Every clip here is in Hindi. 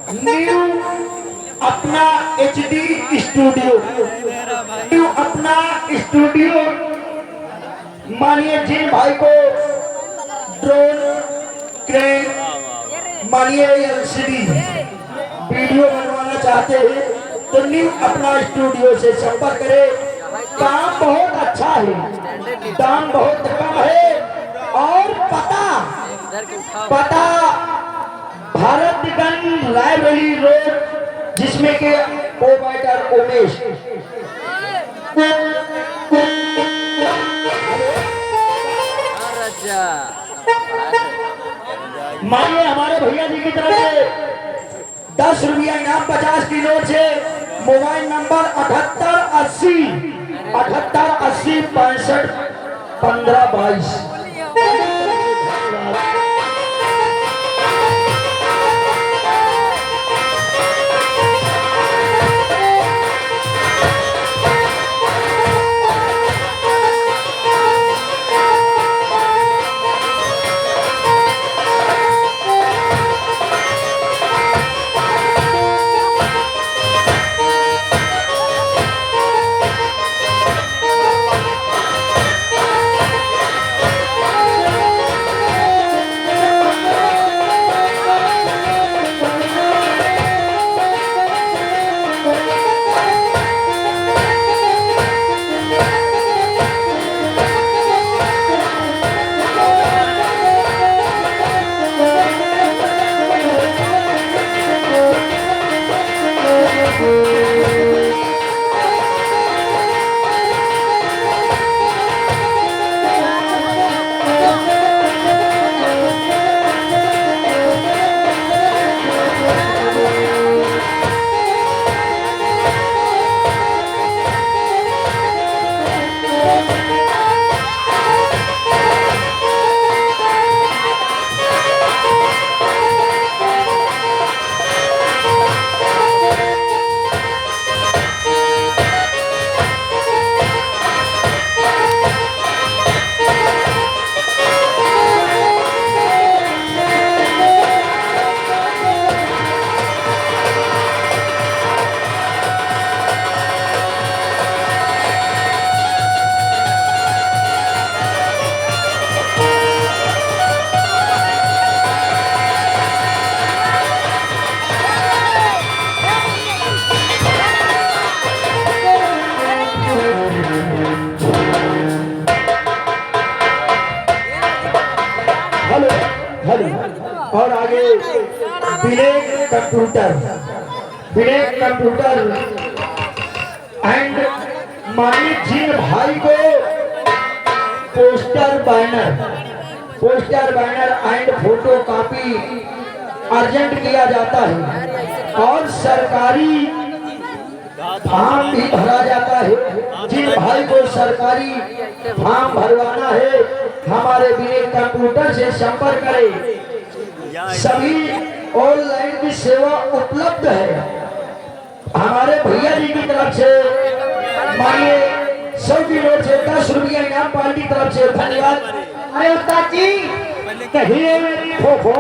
न्यू अपना एचडी स्टूडियो, न्यू अपना स्टूडियो। मानिए जिन भाई को ड्रोन क्रेन, मानिए एलसीडी वीडियो बनवाना चाहते हैं तो न्यू अपना स्टूडियो से संपर्क करें। काम बहुत अच्छा है, दाम बहुत कम है और पता भारतगंज लाइब्रेरी रोड, जिसमें के प्रोवाइडर उमेश। मानिए हमारे भैया जी की तरफ से 10 रुपया इनाम 50 की नोट से। Mobile number 7880 65 15 22। और आगे ब्लैक कंप्यूटर एंड मानी जिन भाई को poster banner and photo copy urgent किया जाता है और सरकारी फॉर्म भी भरा जाता है। जिन भाई को सरकारी फॉर्म भरवाना है हमारे ब्लैक कंप्यूटर से संपर्क करें। सभी ऑनलाइन की सेवा उपलब्ध है। हमारे भैया जी की तरफ से मानिए 100 की नोट से 10 रुपया इनाम पार्टी की तरफ से। धन्यवाद। अरे उस्ताद जी कहिए मेरी फोफो,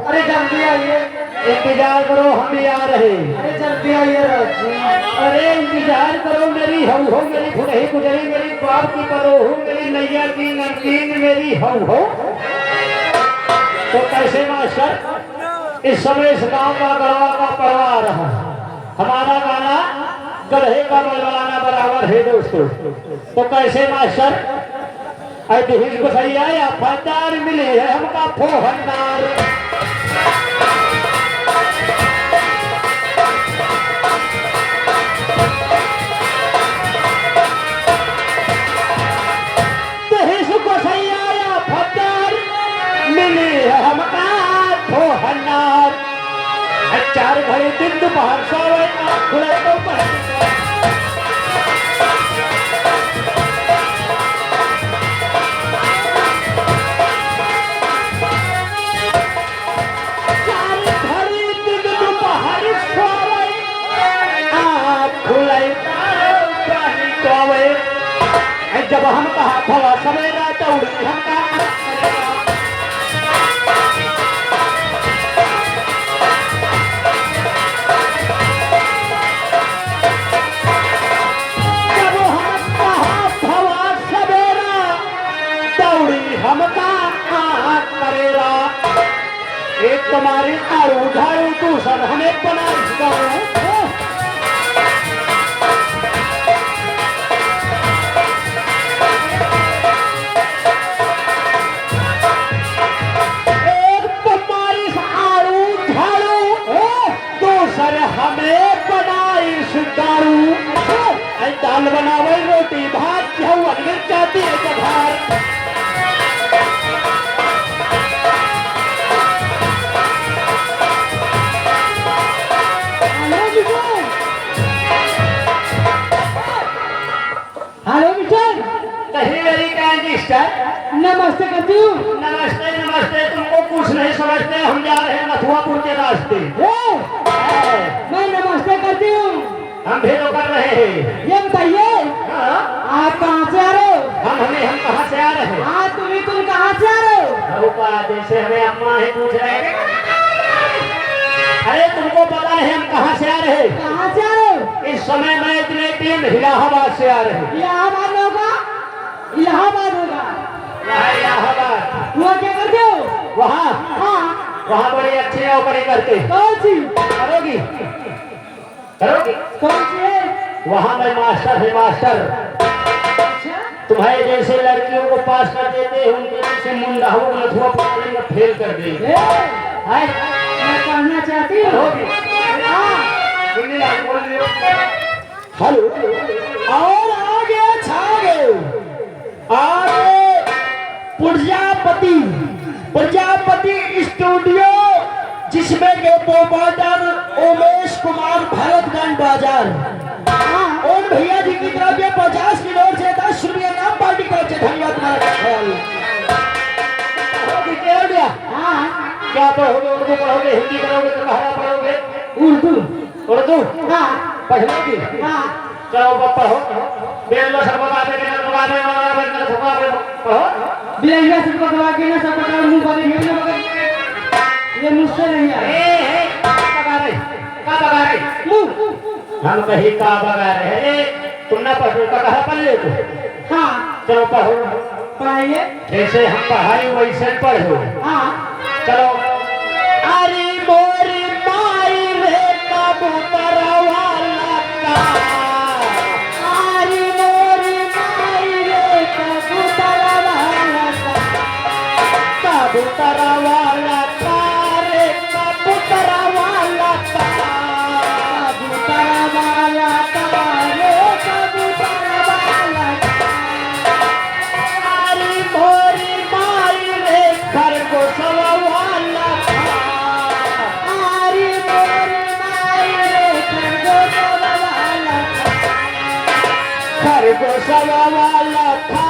अरे जल्दी आइए, इंतजार करो हम भी आ रहे। अरे जल्दी आइए राजी। अरे इंतजार करो मेरी हऊ हो, मेरी फुलही गुजरी, मेरी बाप की परोहू, मेरी नैया की नमकीन, मेरी हऊ हो। तो कैसे मास्टर इस समय इस गांव का गढ़वा का परवा रहा। हमारा गाना गढ़े का बलवाना बराबर है दोस्तों। तो कैसे मास्टर ऐतिहासिक को सही है या फौजदार मिले है हमका फोहनदार। चार घड़ी दिन दोपहर सो खुले तो जब हम कहा थोड़ा सवेरा दौड़ी हम मास्टर हमें बनाई सुधारू दाल बनावे रोटी भात गेहूं अनगिर चाहती है जघार हेलो मिस्टर कहीं मेरी कैंडिस्टर नमस्ते करती हूँ। नमस्ते नमस्ते तुमको कुछ नहीं समझते हम जा रहे हैं मथुआपुर के रास्ते मैं नमस्ते करती हूँ। हम भी तो कर रहे हैं ये बताइए हाँ? आप कहाँ से आ रहे हो? हम कहाँ से आ रहे हैं हाँ तुम कहाँ से आ रहे हो? रूपा जैसे हमें अम्मा ही पूछ रहे हैं अरे तुमको पता है हम कहाँ से आ रहे हैं कहाँ से आ रहे हो? इस समय मैं इतने टीम इलाहाबाद से आ रहे हैं इलाहाबाद होगा। इलाहाबाद होगा। वहाँ इलाहाबाद वहाँ क्या करते हो? वहाँ हाँ वहाँ बड़ी अच्छी नौकरी करते कौन सी? करोगी करोगी कौन सी है? वहाँ मैं मास्टर है मास्टर अच्छा तुम्हारे जैसे लड़कियों को पास कर देते हैं उनके जैसे मुंडा हो मथुआ पकड़ेंगे फेल कर देंगे मैं पढ़ना चाहती हूँ। हाँ हेलो और आगे छागे आगे प्रजापति स्टूडियो जिसमें के प्रोपाइटर उमेश कुमार भरतगंज बाजार और भैया जी की तरफ ये 50 की नोट से 10 रुपया नाम पार्टी की तरफ से धन्यवाद तुम्हारा ख्याल हाँ क्या पढ़ोगे उर्दू पढ़ोगे हिंदी पढ़ोगे तो कहां पढ़ोगे उर्दू हाँ पढ़ोगी हाँ चलो पढ़ो बेलो सब बातें के पढ़ो बिलैया सब पकड़ा के ना सब पकड़ा मुंह बगे घेर ना बगे ये मुझसे नहीं है का बगा रहे मुंह हम कहीं का बगा रहे हैं तुम ना पढ़ो का कहा पढ़ ले तू हाँ चलो पढ़ो पढ़ाइए जैसे हम पढ़ाई वैसे पढ़ो हाँ चलो अरे मोरी माई रे कबूतर वाला का आरी मोरी माई रे कबूतर वाला कबूतर वाला का रे कबूतर वाला का कबूतर वाला रे कबूतर वाला अरे मोरी माई रे खरगोश वाला आरी मोरी माई रे खरगोश वाला खरगोश वाला था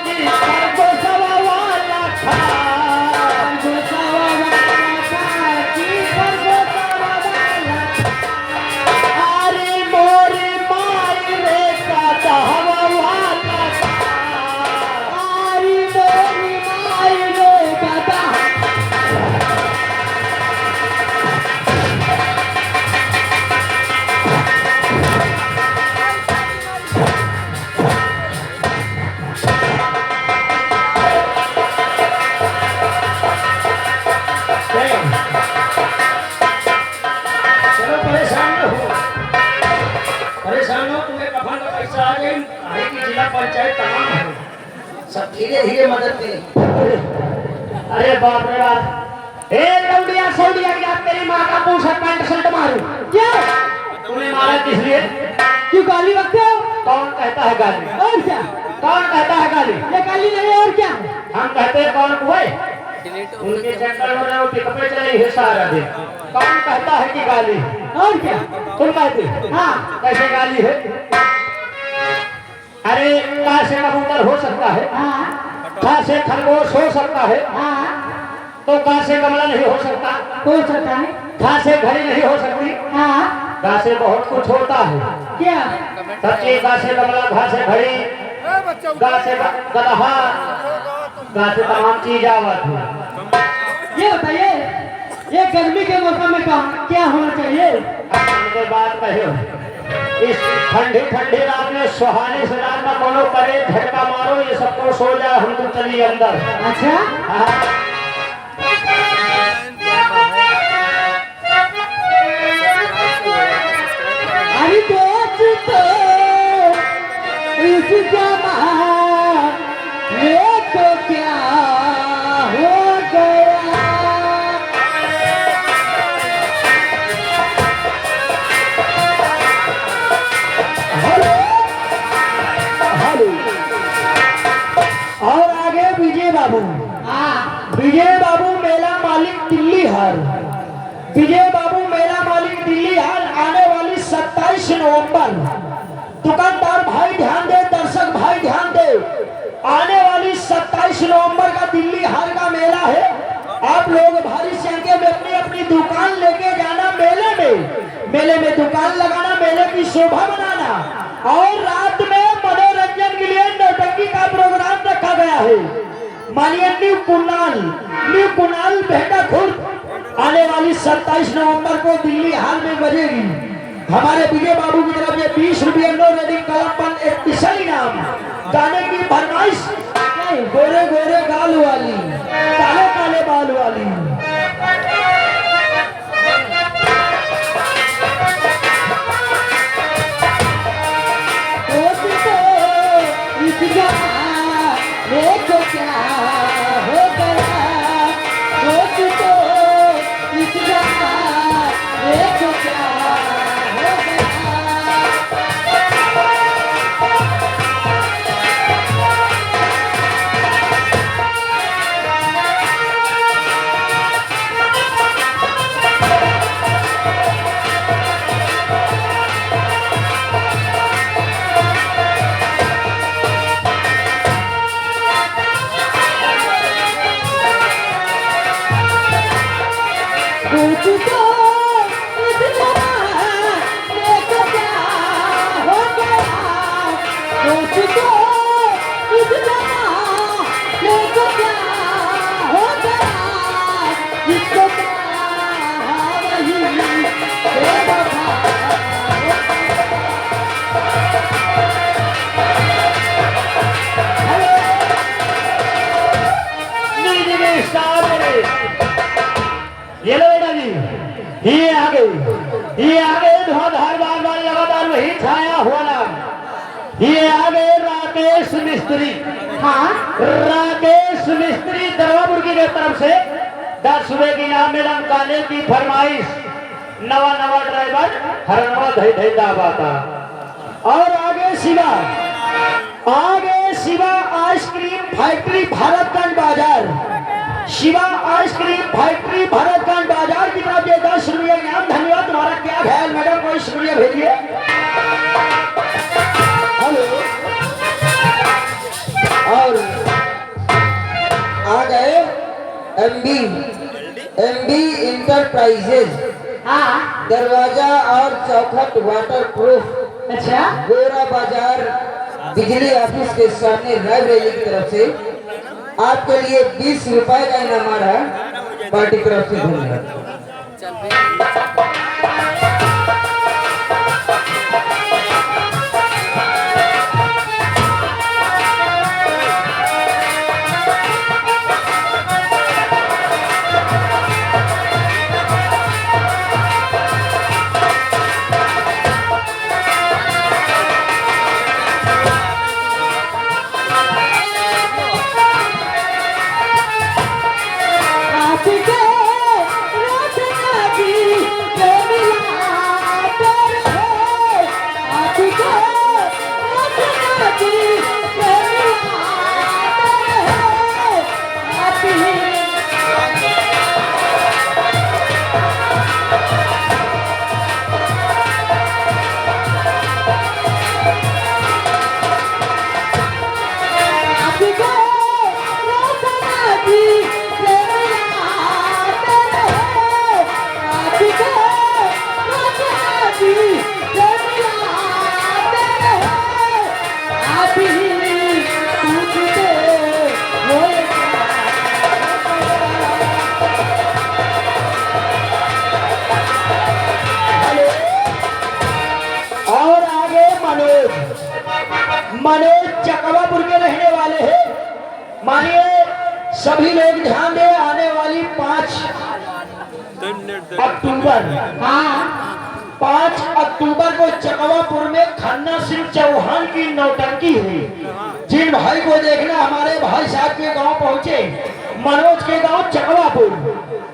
कि खरगोश वाला था खरगोश वाला की खरगोश वाला अरे मोरी माई रे का वाला था आरी मोरी माई रे दादा चलो परेशान न हो तुम्हें कफन का पैसा आ गई आगे की जिला पंचायत तमाम है सब धीरे धीरे मदद करें अरे बाप रे बाप ए लौड़िया सौड़िया क्या तेरी माँ का पूछा पैंट शर्ट मारू क्या तूने मारा किस लिए क्यों गाली रखते हो? कौन कहता है गाली और क्या? कौन कहता है गाली ये गाली नहीं और क्या? हम कहते हैं कौन हुए उनके चक्कर में वो पिकअप चलाई है सारा दिन कौन कहता है कि गाली और क्या? तुम कहते हाँ कैसे गाली है अरे कहाँ से कबूतर हो सकता है हाँ कहाँ से खरगोश हो सकता है हाँ तो कहाँ से गमला नहीं हो सकता हो सकता है कहाँ से घड़ी नहीं हो सकती हाँ कहाँ से बहुत कुछ होता है क्या? सच्ची कहाँ से गमला कहाँ से घड़ी कहाँ से गदहा कहाँ से तमाम चीज आवत है ये बताइए ये गर्मी के मौसम में क्या होना चाहिए? उनके बात कहो इस ठंडी ठंडी रात में सुहानी से रात में कोनो करे झटका मारो ये सबको सो जाए हम तो चलिए अंदर अच्छा हाँ। अरे दोस्त इस जमाने को क्या हो गया? विजय बाबू मेला मालिक दिल्ली हार, विजय बाबू मेला मालिक दिल्ली हार आने वाली 27 नवंबर। दुकानदार भाई ध्यान दे, दर्शक भाई ध्यान दे, आने वाली 27 नवंबर का दिल्ली हार का मेला है। आप लोग भारी संख्या में अपनी अपनी दुकान लेके जाना मेले में दुकान लगाना, मेले की शोभा बनाना। और रात में मनोरंजन के लिए नौटंकी का प्रोग्राम रखा गया है। मानिए न्यू कुनाल भेटा खुर्द आने वाली 27 नवंबर को दिल्ली हाल में बजेगी। हमारे विजय बाबू की तरफ से 20 रुपये नो रेडिंग कलम स्पेशल इनाम। गाने की फरमाइश गोरे गोरे गाल वाली, काले काले बाल वाली। देखो क्या हो गया, देखो क्या हो गया। ये लो बेटा जी, ये आ गए धुआंधार बार लगातार वही छाया हुआ नाम। ये आ गए राकेश मिस्त्री। राकेश मिस्त्री दरबापुर की तरफ से 10 रुपए की इनाम मैडम काले की फरमाइश। नवा ड्राइवर हरनवा धई धई दाबाता। और आगे शिवा आइसक्रीम फैक्ट्री भरतगंज बाजार, शिवा आइसक्रीम फैक्ट्री भरतगंज बाजार की तरफ से 10 रुपये इनाम। धन्यवाद। तुम्हारा क्या ख्याल मैडम, कोई शुक्रिया भेजिए। हेलो। और आ गए एमबी इंटरप्राइजेज, दरवाजा और चौखट वाटर प्रूफ। अच्छा, गोरा बाजार बिजली ऑफिस के सामने रायबरेली की तरफ से आपके लिए 20 रुपए का इनाम आ रहा है। पार्टी की तरफ से धन्यवाद। मनोज चकवापुर के रहने वाले हैं। मानिए सभी लोग ध्यान दें, आने वाली 5 अक्टूबर 5 अक्टूबर को चकवापुर में खन्ना सिंह चौहान की नौटंकी हुई। जिन भाई को देखना हमारे भाई साहब के गांव पहुंचे, मनोज के गांव चकवापुर,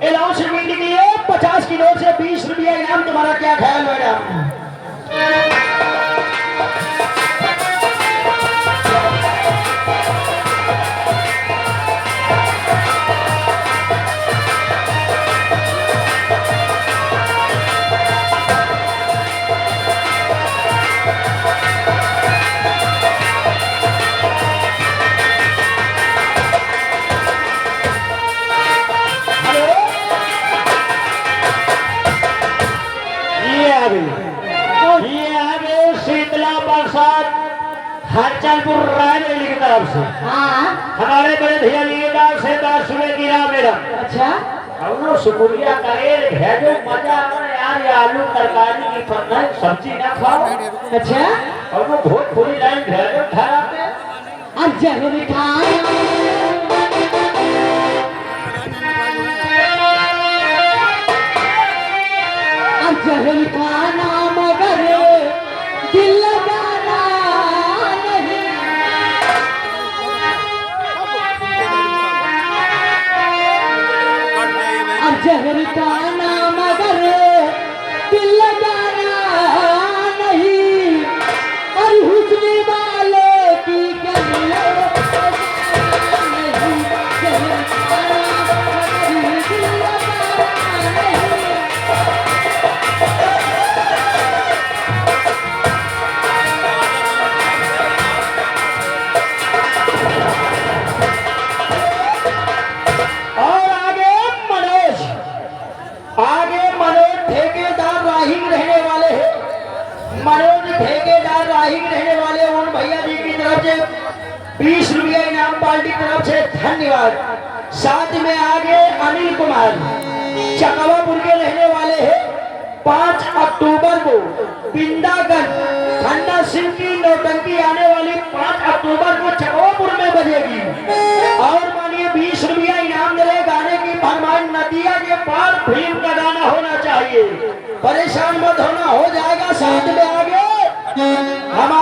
अनाउंसमेंट के लिए 50 की नोट से 20 रुपया इनाम। तुम्हारा क्या ख्याल मैडम? आ गई, ये आ गए शीतला प्रसाद हरचंदपुर रायबरेली की तरफ से। हाँ हमारे बड़े भैया लीलाधार से सुने की राम मैडम। अच्छा हमने शुक्रिया करे भेजो मजा आवे यार, ये आलू तरकारी की पन्ना सब्जी ना खाओ। अच्छा हमने बहुत पूरी लाइन भेजो ठहराते अब जहर खाना अब जहर खाना मगर दिल लगाना नहीं। अब जहर खाना मगर दिल लगाना नहीं, और हुस्न वाले की गलियों नहीं। जहर खाना मगर दिल लगाना नहीं। और आगे मनोज ठेकेदार राहिंग रहने वाले हैं। मनोज ठेकेदार राहिंग रहने वाले उन भैया जी की तरफ से 20 रुपया इनाम पार्टी की तरफ से धन्यवाद। साथ में आगे अनिल कुमार चकवापुर के रहने वाले हैं। 5 अक्टूबर को बिंदागंज खन्ना सिंह की नौटंकी आने वाली 5 अक्टूबर को चकवापुर में बजेगी। और मानिए 20 रुपया इनाम मिले। गाने की फरमाइश नदिया के पार फिल्म का गाना होना चाहिए। परेशान मत होना, हो जाएगा। साथ में आगे